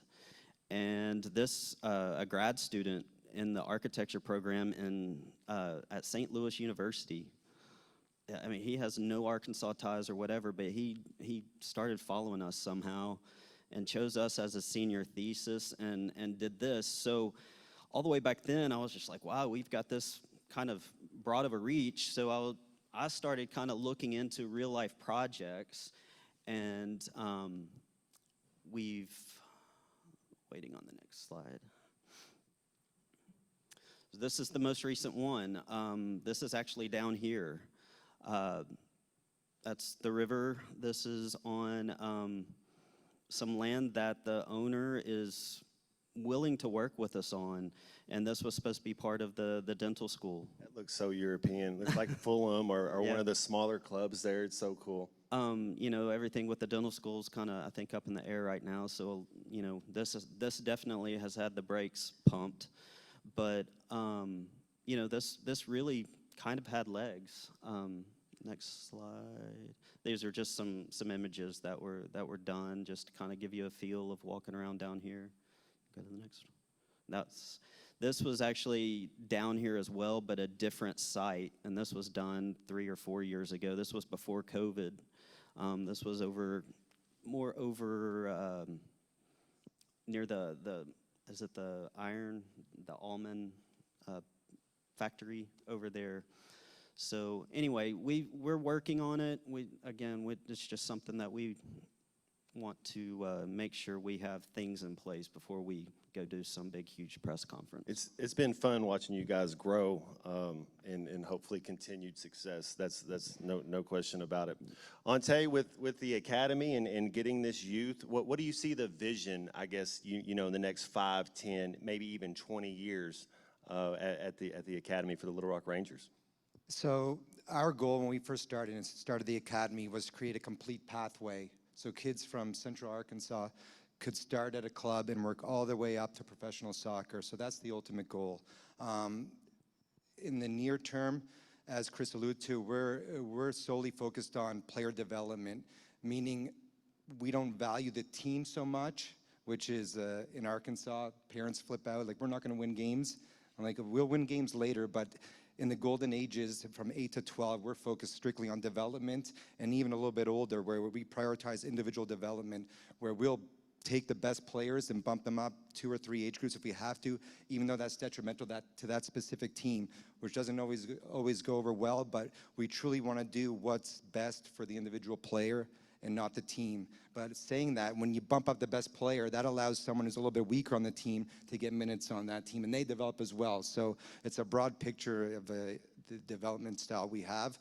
And this, a grad student in the architecture program at St. Louis University. I mean, he has no Arkansas ties or whatever, but he started following us somehow and chose us as a senior thesis and did this. So all the way back then, I was just like, wow, we've got this kind of broad of a reach. So I started kind of looking into real life projects, and waiting on the next slide. So this is the most recent one. This is actually down here. That's the river. This is on some land that the owner is willing to work with us on, and this was supposed to be part of the dental school. That looks so European. Looks like Fulham or Yeah. one of the smaller clubs there. It's so cool. You know, everything with the dental school is kind of, I think, up in the air right now. So, you know, this definitely has had the brakes pumped, but you know, this really kind of had legs. Next slide. These are just some images that were done just to kind of give you a feel of walking around down here. Go to the next one. This was actually down here as well, but a different site, and this was done 3 or 4 years ago. This was before COVID. This was more over near the is it the almond factory over there. So anyway, we're working on it. It's just something that we want to make sure we have things in place before we go do some big, huge press conference. It's been fun watching you guys grow and hopefully continued success. That's no question about it. Ante, with the academy and getting this youth, what do you see the vision, I guess, you know, in the next 5, 10, maybe even 20 years at the academy for the Little Rock Rangers? So our goal when we first started the academy was to create a complete pathway. So kids from Central Arkansas could start at a club and work all the way up to professional soccer. So that's the ultimate goal. In the near term, as Chris alluded to, we're solely focused on player development, meaning we don't value the team so much, which is in Arkansas, parents flip out, like, we're not gonna win games. I'm like, we'll win games later, but in the golden ages, from 8 to 12, we're focused strictly on development, and even a little bit older, where we prioritize individual development, where we'll take the best players and bump them up 2 or 3 age groups if we have to, even though that's detrimental to that specific team, which doesn't always go over well, but we truly want to do what's best for the individual player and not the team. But saying that, when you bump up the best player, that allows someone who's a little bit weaker on the team to get minutes on that team, and they develop as well. So it's a broad picture of the development style we have.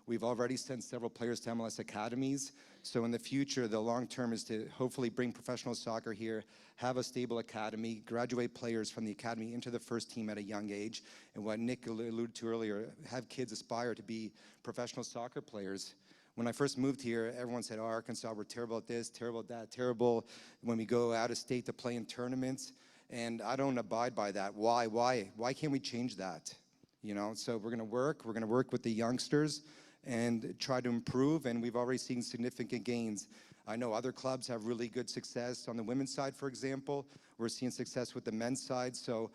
We've already sent several players to MLS academies. So in the future, the long term is to hopefully bring professional soccer here, have a stable academy, graduate players from the academy into the first team at a young age. And what Nick alluded to earlier, have kids aspire to be professional soccer players. When I first moved here, everyone said, oh, Arkansas, we're terrible at this, terrible at that, terrible when we go out of state to play in tournaments. And I don't abide by that. Why? Why can't we change that? You know, so we're going to work with the youngsters and try to improve, and we've already seen significant gains. I know other clubs have really good success on the women's side, for example. We're seeing success with the men's side, so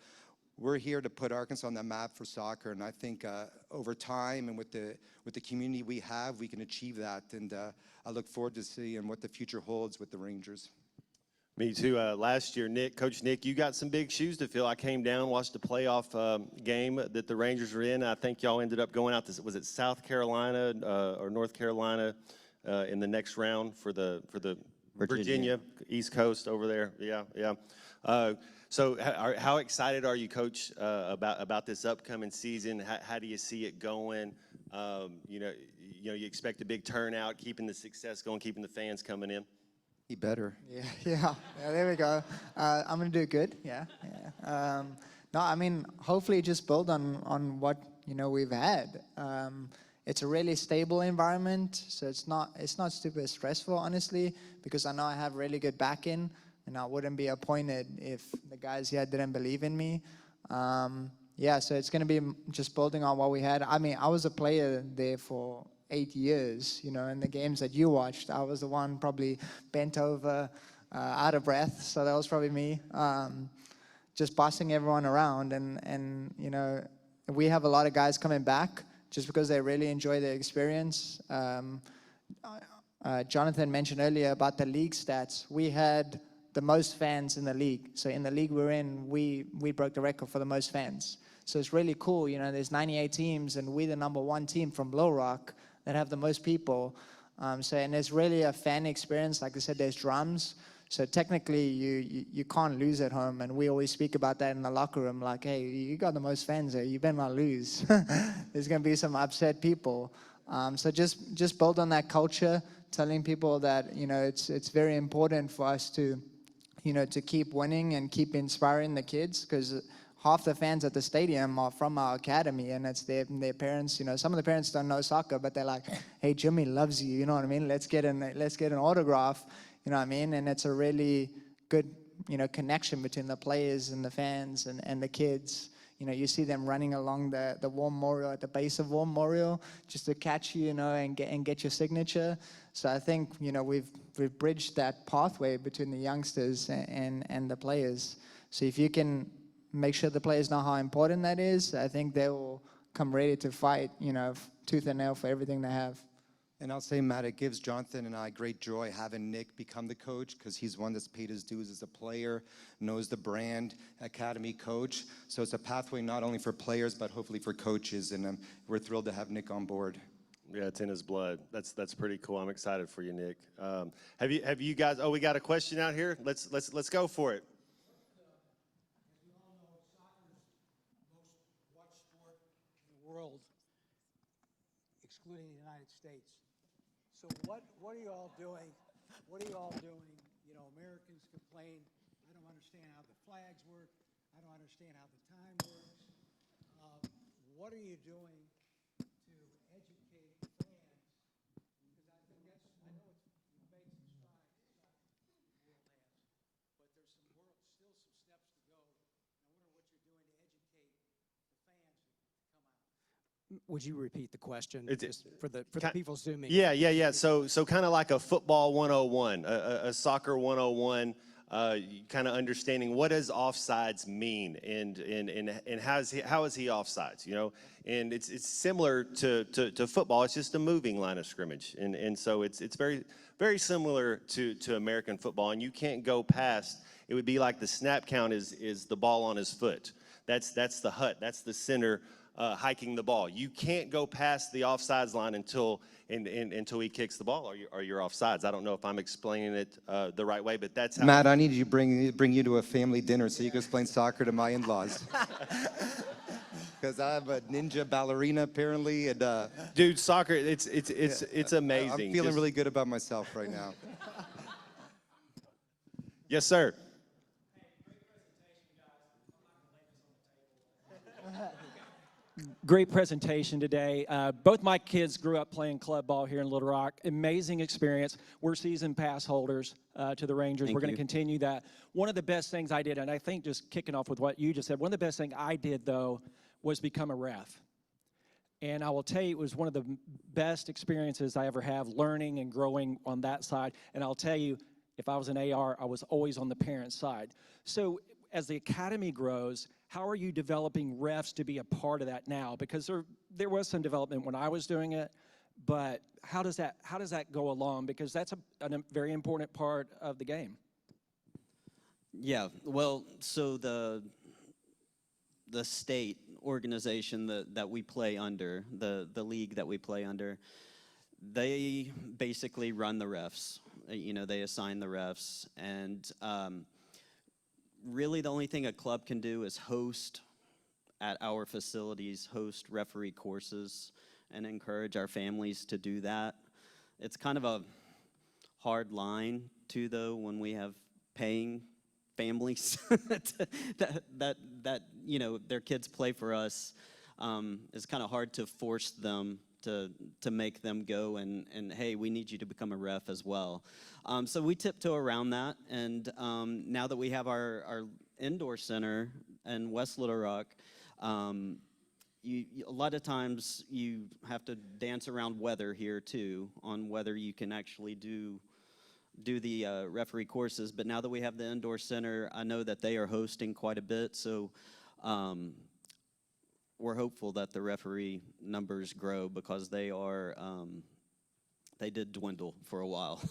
we're here to put Arkansas on the map for soccer, and I think over time and with the community we have, we can achieve that, and I look forward to seeing what the future holds with the Rangers. Me too. Last year, Coach Nick, you got some big shoes to fill. I came down, watched the playoff game that the Rangers were in. I think y'all ended up going out to, was it South Carolina or North Carolina in the next round for the Virginia East Coast over there? Yeah. So how excited are you, Coach, about this upcoming season? How do you see it going? You expect a big turnout, keeping the success going, keeping the fans coming in? He better. Yeah, there we go. I'm gonna do good. Yeah. No, I mean, hopefully just build on what we've had. It's a really stable environment, so it's not super stressful, honestly, because I know I have really good backing, and I wouldn't be appointed if the guys here didn't believe in me. Yeah, so it's gonna be just building on what we had. I mean, I was a player there for 8 years, in the games that you watched. I was the one probably bent over, out of breath, so that was probably me, just bossing everyone around. And we have a lot of guys coming back just because they really enjoy the experience. Jonathan mentioned earlier about the league stats. We had the most fans in the league. So in the league we're in, we broke the record for the most fans. So it's really cool. There's 98 teams, and we're the #1 team from Little Rock that have the most people. And it's really a fan experience. Like I said, there's drums. So technically, you can't lose at home. And we always speak about that in the locker room. Like, hey, you got the most fans there. You better not lose. There's going to be some upset people. So just build on that culture, telling people that, it's very important for us to, to keep winning and keep inspiring the kids, because half the fans at the stadium are from our academy, and it's their parents. Some of the parents don't know soccer, but they're like, "Hey, Jimmy loves you." You know what I mean? Let's get an autograph. You know what I mean? And it's a really good, connection between the players and the fans and the kids. You see them running along the War Memorial, at the base of War Memorial, just to catch you, and get your signature. So I think we've bridged that pathway between the youngsters and the players. So if you can make sure the players know how important that is, I think they will come ready to fight, tooth and nail for everything they have. And I'll say, Matt, it gives Jonathan and I great joy having Nick become the coach, because he's one that's paid his dues as a player, knows the brand, academy coach. So it's a pathway not only for players, but hopefully for coaches, and we're thrilled to have Nick on board. Yeah, it's in his blood. That's pretty cool. I'm excited for you, Nick. Have you guys? Oh, we got a question out here. Let's go for it. World, excluding the United States. So what are you all doing? What are you all doing? Americans complain, I don't understand how the flags work. I don't understand how the time works. What are you doing to educate fans? Because I think I know you've made some strides, the world has, but there's still some steps to go. I wonder what you're doing to educate the fans to come out. Would you repeat the question just for the people zooming? Yeah. So kind of like a football 101, a soccer 101, kind of understanding what does offsides mean, and how is he offsides? And it's similar to football. It's just a moving line of scrimmage, and so it's very very similar to American football. And you can't go past. It would be like the snap count is the ball on his foot. That's the hut. That's the center. Hiking the ball. You can't go past the offsides line until he kicks the ball, or you're offsides. I don't know if I'm explaining it the right way, but that's how. Matt, I need to bring you to a family dinner so you can explain soccer to my in-laws. Because I have a ninja ballerina apparently, and dude, soccer, it's amazing. I'm feeling really good about myself right now. Yes, sir. Great presentation today. Both my kids grew up playing club ball here in Little Rock. Amazing experience. We're season pass holders to the Rangers. We're going to continue that. One of the best things I did, and I think just kicking off with what you just said, one of the best things I did, though, was become a ref. And I will tell you, it was one of the best experiences I ever have, learning and growing on that side. And I'll tell you, if I was an AR, I was always on the parent side. So as the academy grows, how are you developing refs to be a part of that now? Because there was some development when I was doing it, but how does that go along? Because that's a very important part of the game. Yeah, well, so the state organization that we play under, the league that we play under, they basically run the refs. You know, they assign the refs, and really the only thing a club can do is host at our facilities, host referee courses, and encourage our families to do that. It's kind of a hard line too, though, when we have paying families that you know, their kids play for us. It's kind of hard to force them to make them go and hey, we need you to become a ref as well. So we tiptoe around that, and now that we have our indoor center in West Little Rock, a lot of times you have to dance around weather here too, on whether you can actually do the referee courses. But now that we have the indoor center, I know that they are hosting quite a bit, so we're hopeful that the referee numbers grow, because they did dwindle for a while.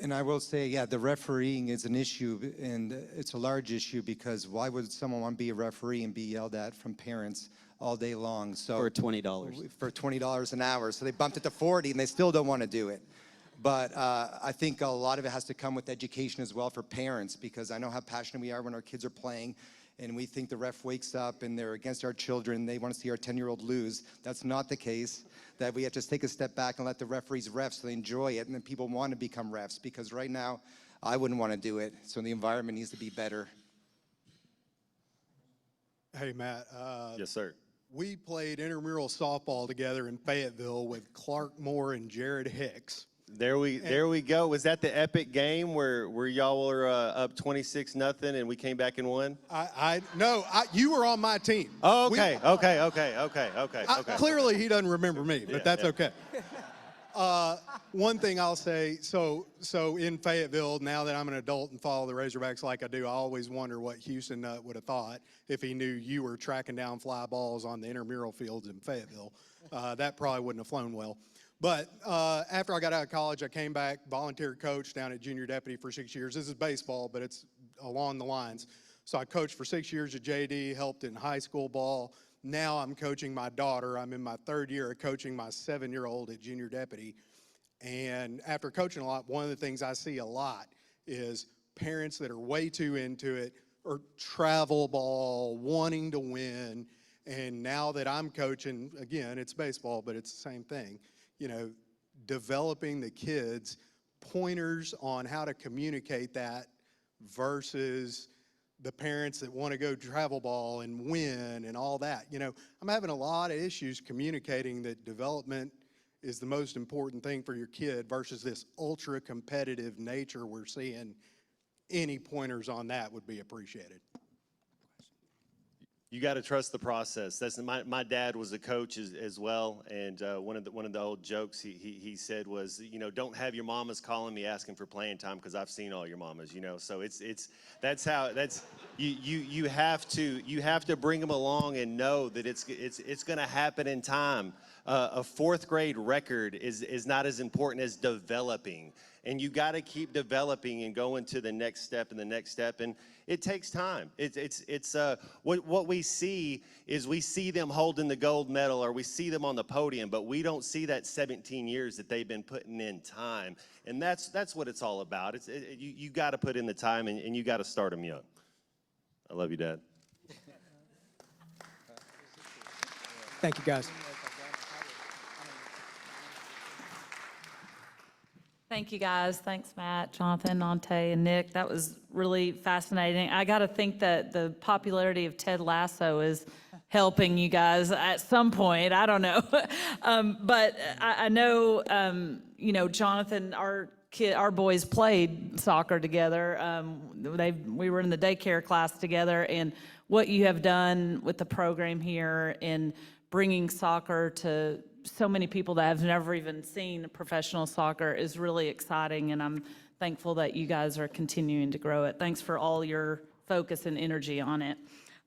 And I will say, yeah, the refereeing is an issue, and it's a large issue, because why would someone want to be a referee and be yelled at from parents all day long? So for $20. For $20 an hour. So they bumped it to 40, and they still don't want to do it. But I think a lot of it has to come with education as well for parents, because I know how passionate we are when our kids are playing, and we think the ref wakes up and they're against our children. They want to see our 10-year-old lose. That's not the case. That we have to take a step back and let the referees ref so they enjoy it, and then people want to become refs, because right now I wouldn't want to do it. So the environment needs to be better. Hey, Matt. Yes, sir. We played intramural softball together in Fayetteville with Clark Moore and Jared Hicks. There we go. Was that the epic game where y'all were up 26-0 and we came back and won? No, you were on my team. Oh, okay. Clearly he doesn't remember me, but that's yeah. okay. One thing I'll say, so in Fayetteville, now that I'm an adult and follow the Razorbacks like I do, I always wonder what Houston Nutt would have thought if he knew you were tracking down fly balls on the intramural fields in Fayetteville. That probably wouldn't have flown well. But after I got out of college, I came back, volunteer coach down at junior deputy for 6 years. This is baseball, but it's along the lines. So I coached for 6 years at JD, helped in high school ball. Now I'm coaching my daughter. I'm in my third year of coaching my 7-year-old at junior deputy. And after coaching a lot, one of the things I see a lot is parents that are way too into it, or travel ball, wanting to win. And now that I'm coaching, again, it's baseball, but it's the same thing. You know, developing the kids pointers on how to communicate that versus the parents that want to go travel ball and win and all that. You know, I'm having a lot of issues communicating that development is the most important thing for your kid versus this ultra competitive nature we're seeing. Any pointers on that would be appreciated. You got to trust the process. That's my dad was a coach as well, and one of the old jokes he said was, you know, don't have your mamas calling me asking for playing time, because I've seen all your mamas, you know. So you have to bring them along and know that it's going to happen in time. A fourth grade record is not as important as developing. And you got to keep developing and going to the next step and the next step, and it takes time. What we see is we see them holding the gold medal, or we see them on the podium, but we don't see that 17 years that they've been putting in time, and that's what it's all about. You got to put in the time, and you got to start them young. I love you, Dad. Thank you, guys. Thank you, guys. Thanks, Matt, Jonathan, Nante, and Nick. That was really fascinating. I got to think that the popularity of Ted Lasso is helping you guys at some point. I don't know. But I know, Jonathan, our boys played soccer together. We were in the daycare class together, and what you have done with the program here in bringing soccer to so many people that have never even seen professional soccer is really exciting, and I'm thankful that you guys are continuing to grow it. Thanks for all your focus and energy on it.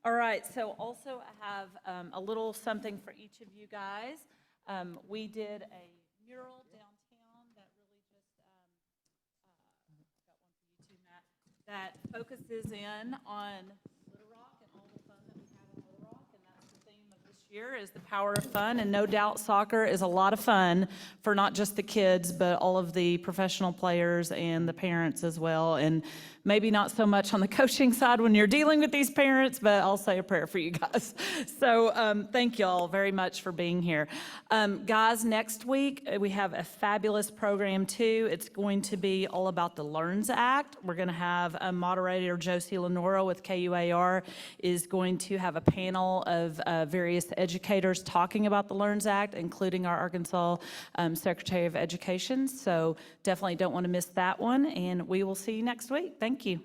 All right, so also I have a little something for each of you guys. We did a mural downtown that really just, got one for you too, Matt, that focuses in on Little Rock and all the fun that we have in Little Rock, and that's the theme of this year is the power of fun, and no doubt soccer is a lot of fun for not just the kids, but all of the professional players and the parents as well, and maybe not so much on the coaching side when you're dealing with these parents, but I'll say a prayer for you guys. So thank you all very much for being here. Guys, next week we have a fabulous program too. It's going to be all about the LEARNS Act. We're going to have a moderator, Josie Lenora with KUAR, is going to have a panel of various educators talking about the LEARNS Act, including our Arkansas Secretary of Education. So definitely don't want to miss that one, and we will see you next week. Thank you.